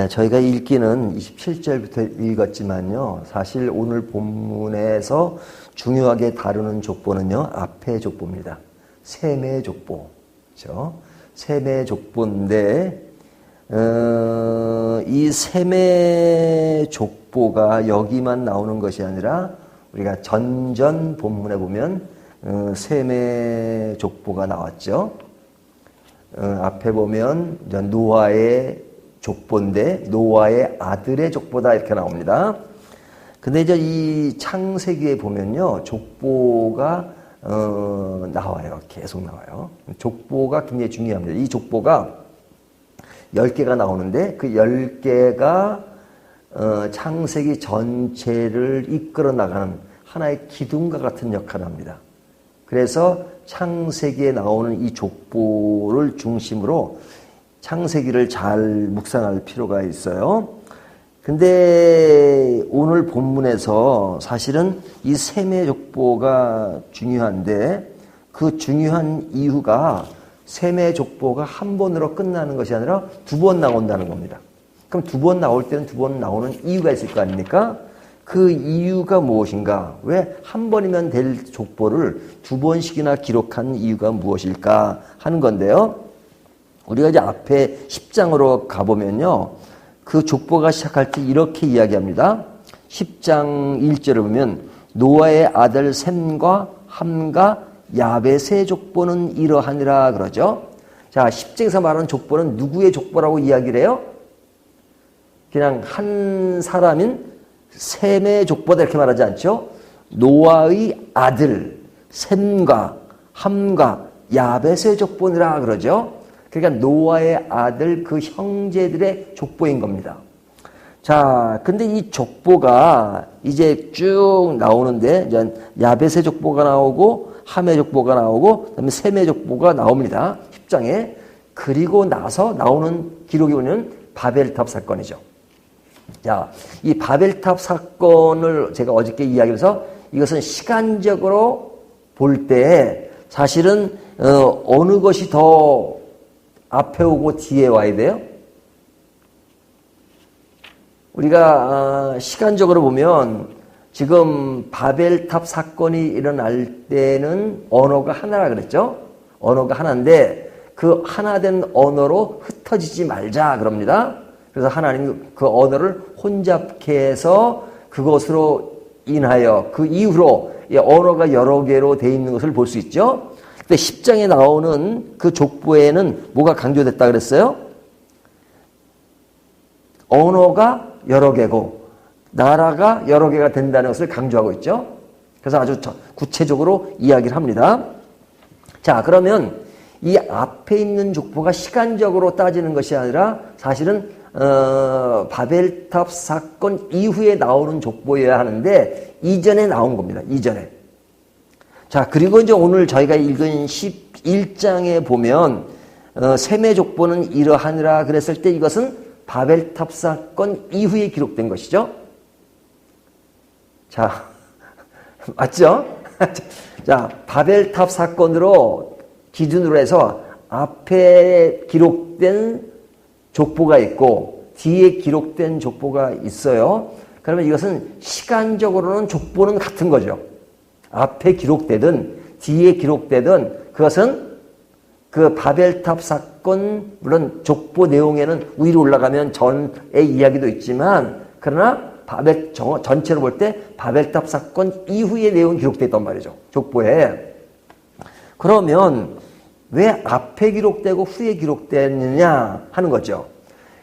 저희가 읽기는 27절부터 읽었지만요. 사실 오늘 본문에서 중요하게 다루는 족보는요. 앞의 족보입니다. 셈의 족보. 그렇죠? 셈의 족보인데 이 셈의 족보가 여기만 나오는 것이 아니라 우리가 전전 본문에 보면 셈의 족보가 나왔죠. 앞에 보면 노아의 족보인데 노아의 아들의 족보다 이렇게 나옵니다. 근데 이제 이 창세기에 보면요. 족보가 나와요. 계속 나와요. 족보가 굉장히 중요합니다. 이 족보가 10개가 나오는데 그 10개가 창세기 전체를 이끌어 나가는 하나의 기둥과 같은 역할을 합니다. 그래서 창세기에 나오는 이 족보를 중심으로 창세기를 잘 묵상할 필요가 있어요. 근데 오늘 본문에서 사실은 이 셈의 족보가 중요한데 그 중요한 이유가 셈의 족보가 한 번으로 끝나는 것이 아니라 두 번 나온다는 겁니다. 그럼 두 번 나올 때는 두 번 나오는 이유가 있을 거 아닙니까? 그 이유가 무엇인가? 왜 한 번이면 될 족보를 두 번씩이나 기록한 이유가 무엇일까 하는 건데요. 우리가 이제 앞에 10장으로 가보면요. 그 족보가 시작할 때 이렇게 이야기합니다. 10장 1절을 보면 노아의 아들 셈과 함과 야벳의 족보는 이러하니라 그러죠. 자, 10장에서 말하는 족보는 누구의 족보라고 이야기를 해요? 그냥 한 사람인 셈의 족보다 이렇게 말하지 않죠. 노아의 아들 셈과 함과 야벳의 족보니라 그러죠. 그러니까 노아의 아들 그 형제들의 족보인 겁니다. 자, 근데 이 족보가 이제 쭉 나오는데 야벳의 족보가 나오고 함의 족보가 나오고 그다음에 셈의 족보가 나옵니다. 10장에. 그리고 나서 나오는 기록이 보면 바벨탑 사건이죠. 자, 이 바벨탑 사건을 제가 어저께 이야기해서 이것은 시간적으로 볼 때 사실은 어느 것이 더 앞에 오고 뒤에 와야 돼요? 우리가 시간적으로 보면 지금 바벨탑 사건이 일어날 때는 언어가 하나라 그랬죠? 언어가 하나인데 그 하나된 언어로 흩어지지 말자 그럽니다. 그래서 하나님이 그 언어를 혼잡케 해서 그것으로 인하여 그 이후로 언어가 여러 개로 되어 있는 것을 볼 수 있죠. 근데 10장에 나오는 그 족보에는 뭐가 강조됐다 그랬어요? 언어가 여러 개고 나라가 여러 개가 된다는 것을 강조하고 있죠. 그래서 아주 구체적으로 이야기를 합니다. 자, 그러면 이 앞에 있는 족보가 시간적으로 따지는 것이 아니라 사실은 바벨탑 사건 이후에 나오는 족보여야 하는데 이전에 나온 겁니다. 이전에. 자, 그리고 이제 오늘 저희가 읽은 11장에 보면 셈의 족보는 이러하니라 그랬을 때 이것은 바벨탑 사건 이후에 기록된 것이죠. 자, 맞죠? 자, 바벨탑 사건으로 기준으로 해서 앞에 기록된 족보가 있고 뒤에 기록된 족보가 있어요. 그러면 이것은 시간적으로는 족보는 같은 거죠. 앞에 기록되든 뒤에 기록되든 그것은 그 바벨탑 사건 물론 족보 내용에는 위로 올라가면 전의 이야기도 있지만 그러나 전체로 볼 때 바벨탑 사건 이후의 내용이 기록되어 있단 말이죠. 족보에. 그러면 왜 앞에 기록되고 후에 기록되느냐 하는 거죠.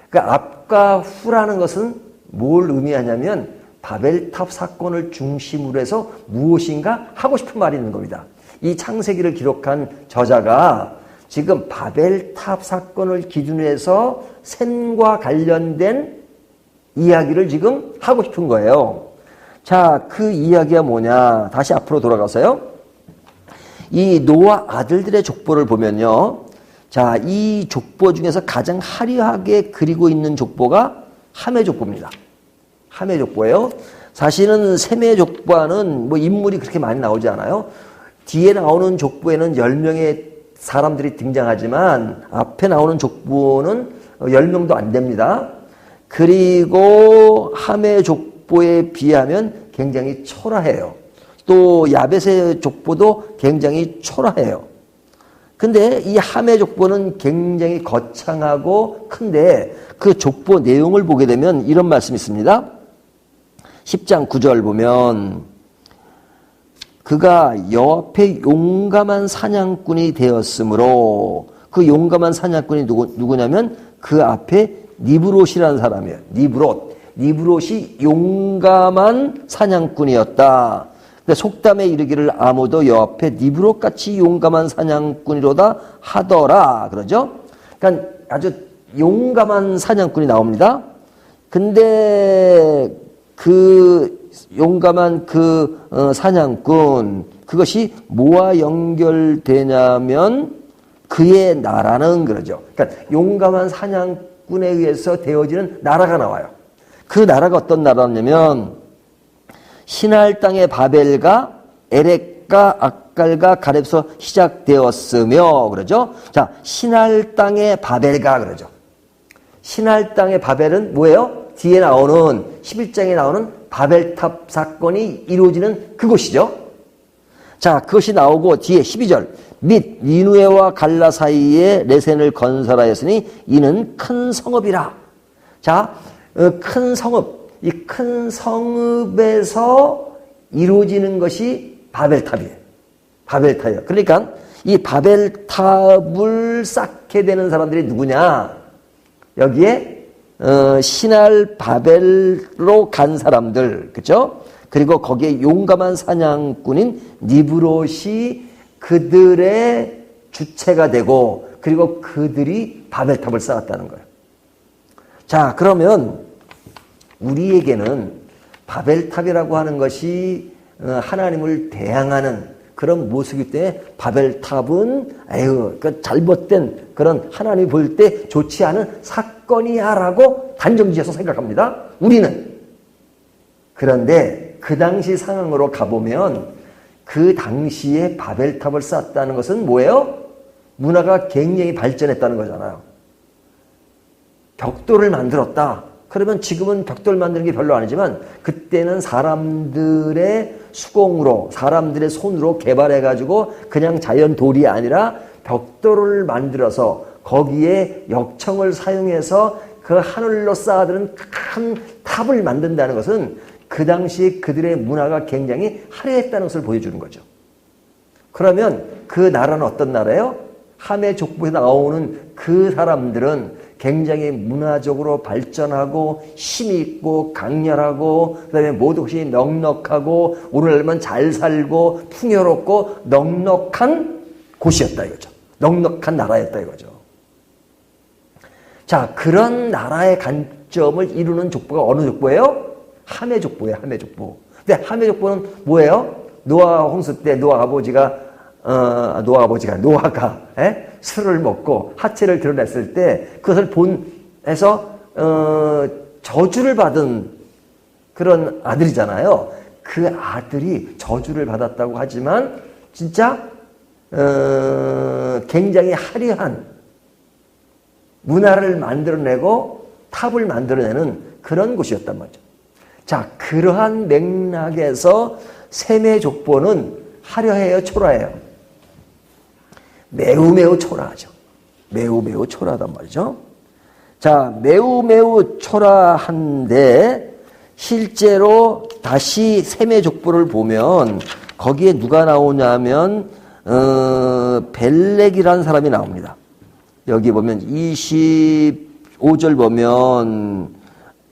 그러니까 앞과 후라는 것은 뭘 의미하냐면 바벨탑 사건을 중심으로 해서 무엇인가 하고 싶은 말이 있는 겁니다. 이 창세기를 기록한 저자가 지금 바벨탑 사건을 기준으로 해서 셈과 관련된 이야기를 지금 하고 싶은 거예요. 자, 그 이야기가 뭐냐. 다시 앞으로 돌아가서요. 이 노아 아들들의 족보를 보면요. 자, 이 족보 중에서 가장 화려하게 그리고 있는 족보가 함의 족보입니다. 함의 족보예요. 사실은 셈의 족보는 뭐 인물이 그렇게 많이 나오지 않아요. 뒤에 나오는 족보에는 10명의 사람들이 등장하지만 앞에 나오는 족보는 10명도 안 됩니다. 그리고 함의 족보에 비하면 굉장히 초라해요. 또 야벳의 족보도 굉장히 초라해요. 근데 이 함의 족보는 굉장히 거창하고 큰데 그 족보 내용을 보게 되면 이런 말씀이 있습니다. 10장 9절 보면 그가 여호와의 용감한 사냥꾼이 되었으므로 그 용감한 사냥꾼이 누구냐면 그 앞에 니브롯이라는 사람이에요. 니브롯이 용감한 사냥꾼이었다. 근데 속담에 이르기를 아무도 여호와 앞에 니브롯같이 용감한 사냥꾼이로다 하더라. 그러죠? 그러니까 아주 용감한 사냥꾼이 나옵니다. 근데 그 용감한 그 사냥꾼, 그것이 뭐와 연결되냐면 그의 나라는 그러죠. 그러니까 용감한 사냥꾼에 의해서 되어지는 나라가 나와요. 그 나라가 어떤 나라냐면 시날 땅의 바벨과 에렉과 악갈과 가렙에서 시작되었으며 그러죠. 자, 시날 땅의 바벨과 그러죠. 시날 땅의 바벨은 뭐예요? 뒤에 나오는 11장에 나오는 바벨탑 사건이 이루어지는 그곳이죠. 자, 그것이 나오고 뒤에 12절 및 니누에와 갈라 사이에 레센을 건설하였으니 이는 큰 성읍이라. 자, 큰 성읍, 이 큰 성읍에서 이루어지는 것이 바벨탑이에요. 바벨탑이에요. 그러니까 이 바벨탑을 쌓게 되는 사람들이 누구냐? 여기에 시날 바벨로 간 사람들, 그렇죠? 그리고 거기에 용감한 사냥꾼인 니브롯이 그들의 주체가 되고 그리고 그들이 바벨탑을 쌓았다는 거예요. 자, 그러면 우리에게는 바벨탑이라고 하는 것이 하나님을 대항하는 그런 모습이기 때문에 바벨탑은 그 잘못된 그런 하나님이 볼 때 좋지 않은 사건이야라고 단정지어서 생각합니다. 우리는. 그런데 그 당시 상황으로 가보면 그 당시에 바벨탑을 쌓았다는 것은 뭐예요? 문화가 굉장히 발전했다는 거잖아요. 벽돌을 만들었다. 그러면 지금은 벽돌 만드는 게 별로 아니지만 그때는 사람들의 수공으로 사람들의 손으로 개발해가지고 그냥 자연 돌이 아니라 벽돌을 만들어서 거기에 역청을 사용해서 그 하늘로 쌓아두는 큰 탑을 만든다는 것은 그 당시 그들의 문화가 굉장히 화려했다는 것을 보여주는 거죠. 그러면 그 나라는 어떤 나라예요? 함의 족보에 나오는 그 사람들은 굉장히 문화적으로 발전하고 힘있고 강렬하고 그다음에 모든 것이 넉넉하고 오늘날만 잘 살고 풍요롭고 넉넉한 곳이었다 이거죠. 넉넉한 나라였다 이거죠. 자, 그런 나라의 관점을 이루는 족보가 어느 족보예요? 함의 족보예요. 함의 족보. 근데 함의 족보는 뭐예요? 노아 홍수 때 노아가 술을 먹고 하체를 드러냈을 때 그것을 본해서 저주를 받은 그런 아들이잖아요. 그 아들이 저주를 받았다고 하지만 진짜 굉장히 화려한 문화를 만들어내고 탑을 만들어내는 그런 곳이었단 말이죠. 자, 그러한 맥락에서 셈의 족보는 화려해요, 초라해요? 매우 초라하죠. 매우 초라하단 말이죠. 자, 매우 초라한데 실제로 다시 셈의 족보를 보면 거기에 누가 나오냐면 벨렉이라는 사람이 나옵니다. 여기 보면 25절 보면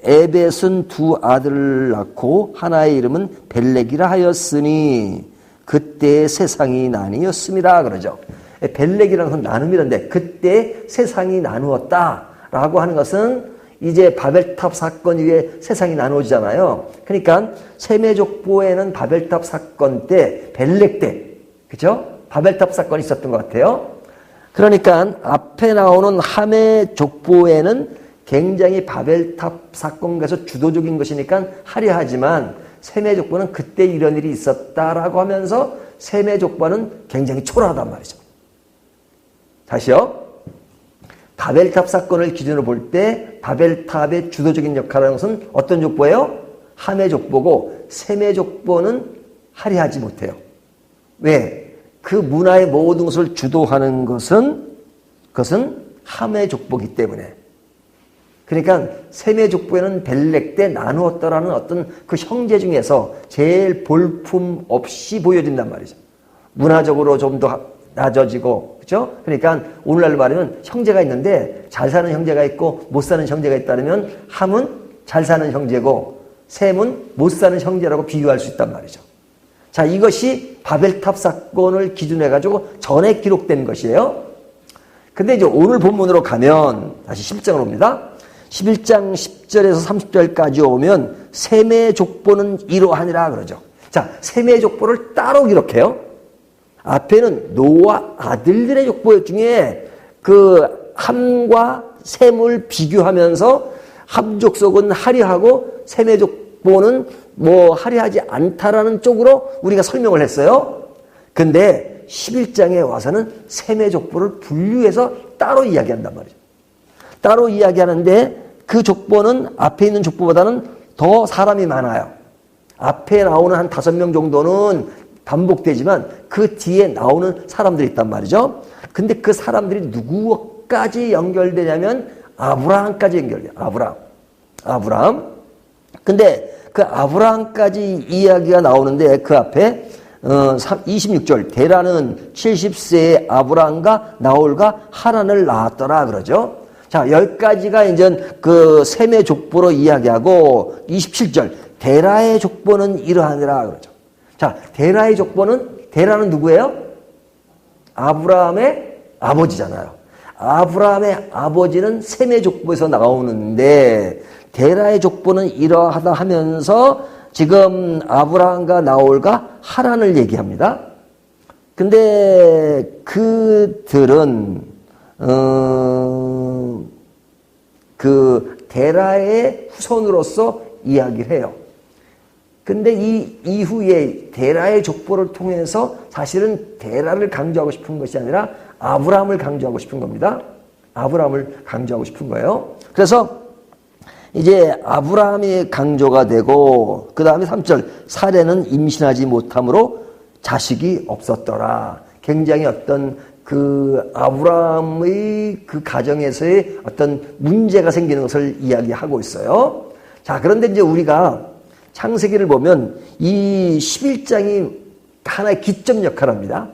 에벳은 두 아들을 낳고 하나의 이름은 벨렉이라 하였으니 그때 세상이 나뉘었습니다. 그러죠. 벨렉이라는 건 나눔이란데 그때 세상이 나누었다라고 하는 것은 이제 바벨탑 사건 이후에 세상이 나누어지잖아요. 그러니까 셈의 족보에는 바벨탑 사건 때 벨렉 때 그죠? 바벨탑 사건이 있었던 것 같아요. 그러니까 앞에 나오는 함의 족보에는 굉장히 바벨탑 사건에서 주도적인 것이니까 화려하지만 셈의 족보는 그때 이런 일이 있었다라고 하면서 셈의 족보는 굉장히 초라하단 말이죠. 다시요. 바벨탑 사건을 기준으로 볼 때 바벨탑의 주도적인 역할을 하는 것은 어떤 족보예요? 함의 족보고 셈의 족보는 할애하지 못해요. 왜? 그 문화의 모든 것을 주도하는 그것은 함의 족보이기 때문에. 그러니까 셈의 족보에는 벨렉 때 나누었더라는 어떤 그 형제 중에서 제일 볼품 없이 보여진단 말이죠. 문화적으로 좀 더 낮아지고, 그렇죠? 그러니까 오늘날로 말하면 형제가 있는데 잘 사는 형제가 있고 못 사는 형제가 있다면 함은 잘 사는 형제고 셈은 못 사는 형제라고 비유할 수 있단 말이죠. 자, 이것이 바벨탑 사건을 기준으로 해가지고 전에 기록된 것이에요. 근데 이제 오늘 본문으로 가면 다시 11장으로 옵니다. 11장 10절에서 30절까지 오면 셈의 족보는 이러하니라 그러죠. 자, 셈의 족보를 따로 기록해요. 앞에는 노아 아들들의 족보 중에 그 함과 셈을 비교하면서 함 족속은 할애하고 셈의 족보는 뭐 할애하지 않다라는 쪽으로 우리가 설명을 했어요. 근데 11장에 와서는 셈의 족보를 분류해서 따로 이야기한단 말이죠. 따로 이야기하는데 그 족보는 앞에 있는 족보보다는 더 사람이 많아요. 앞에 나오는 한 5명 정도는 반복되지만 그 뒤에 나오는 사람들이 있단 말이죠. 근데 그 사람들이 누구까지 연결되냐면 아브라함까지 연결돼요. 아브라함. 근데 그 아브라함까지 이야기가 나오는데 그 앞에 26절 데라는 70세의 아브라함과 나홀과 하란을 낳았더라 그러죠. 자, 10가지가 이제 그 셈의 족보로 이야기하고 27절 데라의 족보는 이러하니라 그러죠. 자, 데라의 족보는 데라는 누구예요? 아브라함의 아버지잖아요. 아브라함의 아버지는 셈의 족보에서 나오는데 데라의 족보는 이러하다 하면서 지금 아브라함과 나홀과 하란을 얘기합니다. 근데 그들은 그 데라의 후손으로서 이야기를 해요. 근데 이 이후에 데라의 족보를 통해서 사실은 데라를 강조하고 싶은 것이 아니라 아브라함을 강조하고 싶은 겁니다. 아브라함을 강조하고 싶은 거예요. 그래서 이제 아브라함이 강조가 되고 그 다음에 3절 사레는 임신하지 못함으로 자식이 없었더라. 굉장히 어떤 그 아브라함의 그 가정에서의 어떤 문제가 생기는 것을 이야기하고 있어요. 자, 그런데 이제 우리가 창세기를 보면 이 11장이 하나의 기점 역할을 합니다.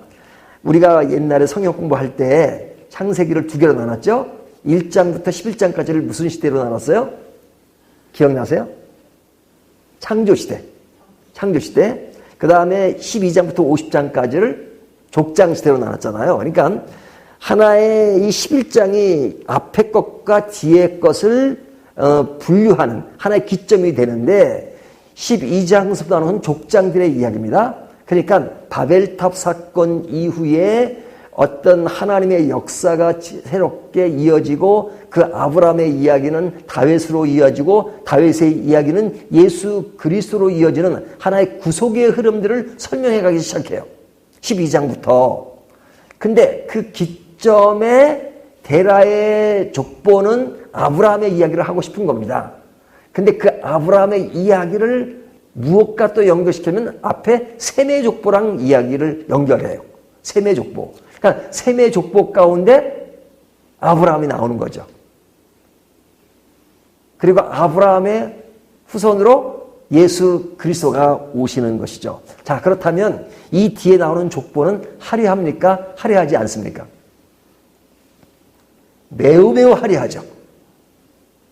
우리가 옛날에 성경 공부할 때 창세기를 2개로 나눴죠. 1장부터 11장까지를 무슨 시대로 나눴어요? 기억나세요? 창조시대. 그 다음에 12장부터 50장까지를 족장시대로 나눴잖아요. 그러니까 하나의 이 11장이 앞에 것과 뒤에 것을 분류하는 하나의 기점이 되는데 12장에서 나오는 족장들의 이야기입니다. 그러니까 바벨탑 사건 이후에 어떤 하나님의 역사가 새롭게 이어지고 그 아브라함의 이야기는 다윗으로 이어지고 다윗의 이야기는 예수 그리스도로 이어지는 하나의 구속의 흐름들을 설명해 가기 시작해요. 12장부터. 근데 그 기점에 데라의 족보는 아브라함의 이야기를 하고 싶은 겁니다. 근데 그 아브라함의 이야기를 무엇과 또 연결시키면 앞에 셈의 족보랑 이야기를 연결해요. 셈의 족보. 그러니까 셈의 족보 가운데 아브라함이 나오는 거죠. 그리고 아브라함의 후손으로 예수 그리스도가 오시는 것이죠. 자, 그렇다면 이 뒤에 나오는 족보는 할애합니까? 할애하지 않습니까? 매우 할애하죠.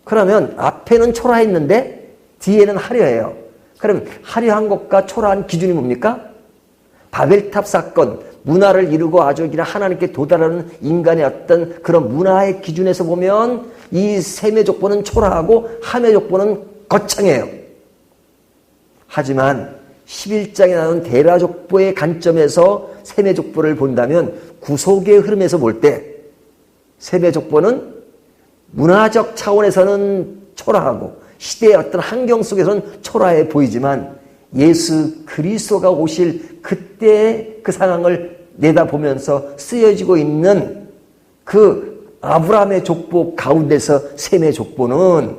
그러면 앞에는 초라했는데 뒤에는 할애해요. 그럼 할애한 것과 초라한 기준이 뭡니까? 바벨탑 사건, 문화를 이루고 아주 그냥 하나님께 도달하는 인간의 어떤 그런 문화의 기준에서 보면 이 셈의 족보는 초라하고 함의 족보는 거창해요. 하지만 11장에 나오는 데라 족보의 관점에서 셈의 족보를 본다면 구속의 흐름에서 볼 때 셈의 족보는 문화적 차원에서는 초라하고 시대의 어떤 환경 속에서는 초라해 보이지만 예수 그리스도가 오실 그때 그 상황을 내다보면서 쓰여지고 있는 그 아브라함의 족보 가운데서 셈의 족보는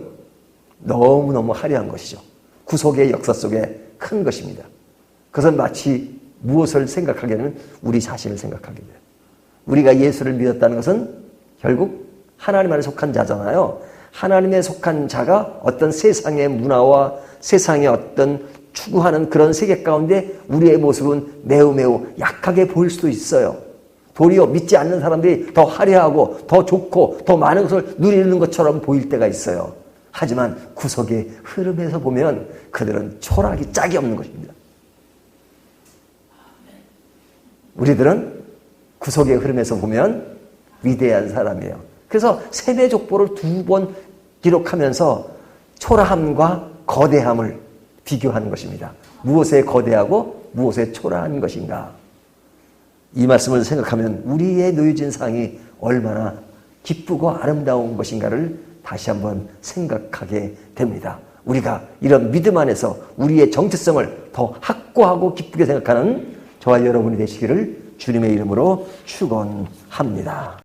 너무너무 화려한 것이죠. 구속의 역사 속에 큰 것입니다. 그것은 마치 무엇을 생각하게 되면 우리 자신을 생각하게 돼요. 우리가 예수를 믿었다는 것은 결국 하나님 안에 속한 자잖아요. 하나님에 속한 자가 어떤 세상의 문화와 세상의 어떤 추구하는 그런 세계 가운데 우리의 모습은 매우 약하게 보일 수도 있어요. 도리어 믿지 않는 사람들이 더 화려하고 더 좋고 더 많은 것을 누리는 것처럼 보일 때가 있어요. 하지만 구속의 흐름에서 보면 그들은 초라하기 짝이 없는 것입니다. 우리들은 구속의 흐름에서 보면 위대한 사람이에요. 그래서 셈의 족보를 2번 기록하면서 초라함과 거대함을 비교하는 것입니다. 무엇에 거대하고 무엇에 초라한 것인가. 이 말씀을 생각하면 우리의 놓여진 상이 얼마나 기쁘고 아름다운 것인가를 다시 한번 생각하게 됩니다. 우리가 이런 믿음 안에서 우리의 정체성을 더 확고하고 기쁘게 생각하는 저와 여러분이 되시기를 주님의 이름으로 축원합니다.